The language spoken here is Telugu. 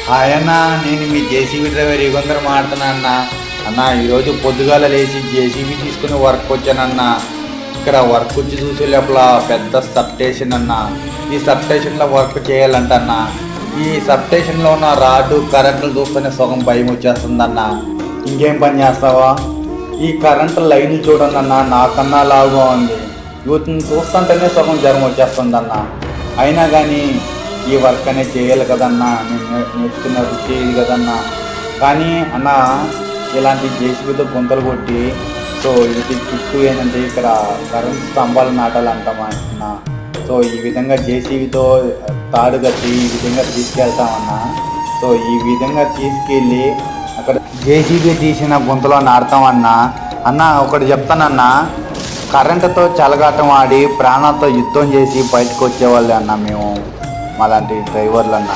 హాయ్ అన్న, నేను మీ జేసీబీ డ్రైవర్ యుగంధర్ మాడుతున్నా అన్న. అన్న ఈరోజు పొద్దుగాల లేచి జేసీబీ తీసుకుని వర్క్ వచ్చానన్న. ఇక్కడ వర్క్ వచ్చి చూసే లోపల పెద్ద సబ్ స్టేషన్ అన్న. ఈ సబ్ స్టేషన్లో వర్క్ చేయాలంట అన్న. ఈ సబ్ స్టేషన్లో ఉన్న రాడ్డు కరెంట్లు చూస్తేనే సగం భయం వచ్చేస్తుందన్న. ఇంకేం పని చేస్తావా? ఈ కరెంటు లైన్లు చూడండి అన్న, నాకన్నా లావుగా ఉంది. యూత్ని చూస్తుంటేనే సగం జ్వరం వచ్చేస్తుందన్న. అయినా కానీ ఈ వర్క్ అనేది చేయాలి కదన్నా, నేను నేర్చుకున్న వృత్తి ఇది కదన్నా. కానీ అన్న ఇలాంటి జేసీబీతో గుంతలు కొట్టి సో ఇది చుట్టూ ఏంటంటే ఇక్కడ కరెంట్ స్తంభాలు నాటాలంటామన్నా. సో ఈ విధంగా జేసీబీతో తాడు కట్టి ఈ విధంగా తీసుకెళ్తామన్నా. సో ఈ విధంగా తీసుకెళ్ళి అక్కడ జేసీబీ తీసిన గుంతలో నాటుతామన్నా. అన్న ఒకటి చెప్తానన్నా, కరెంటుతో చెలగాటం ఆడి ప్రాణాలతో యుద్ధం చేసి బయటకు వచ్చేవాళ్ళు అన్న మేము, మాలాంటి డ్రైవర్లు అన్న.